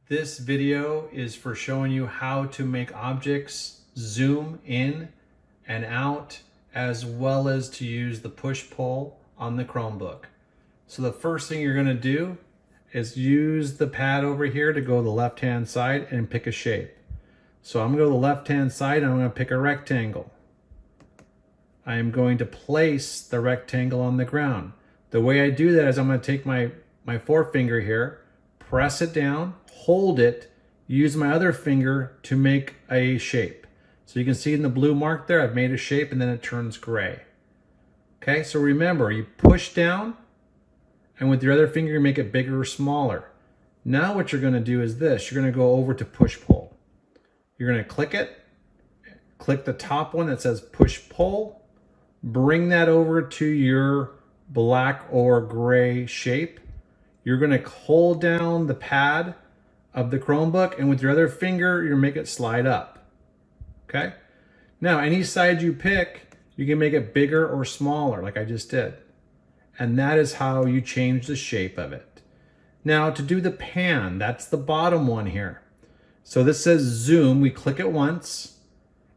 This video is for showing you how to make objects zoom in and out, as well as to use the push-pull on the Chromebook. So the first thing you're going to do is use the pad over here to go to the left-hand side and pick a shape. So I'm going to go to the left-hand side and I'm going to pick a rectangle. I am going to place the rectangle on the ground. The way I do that is I'm going to take my forefinger here, press it down, hold it, use my other finger to make a shape. So you can see in the blue mark there, I've made a shape and then it turns gray. Okay, so remember, you push down and with your other finger you make it bigger or smaller. Now what you're going to do is this, you're going to go over to push-pull. You're going to click it, click the top one that says push-pull, bring that over to your black or gray shape. You're going to hold down the pad of the Chromebook and with your other finger, you're going to make it slide up. Okay? Now, any side you pick, you can make it bigger or smaller like I just did. And that is how you change the shape of it. Now, to do the pan, that's the bottom one here. So this says zoom, we click it once.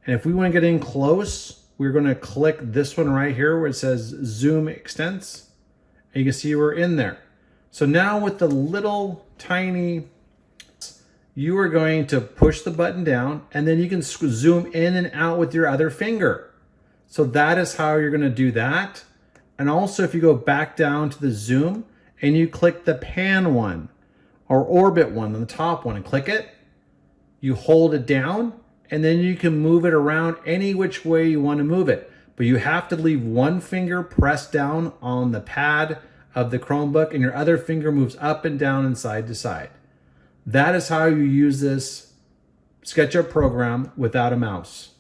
And if we want to get in close, we're going to click this one right here where it says zoom extents. And you can see we're in there. So now with the little tiny, you are going to push the button down and then you can zoom in and out with your other finger. So that is how you're going to do that. And also if you go back down to the zoom and you click the pan one or orbit one on the top one and click it, you hold it down and then you can move it around any which way you want to move it. But you have to leave one finger pressed down on the pad of the Chromebook and your other finger moves up and down and side to side. That is how you use this SketchUp program without a mouse.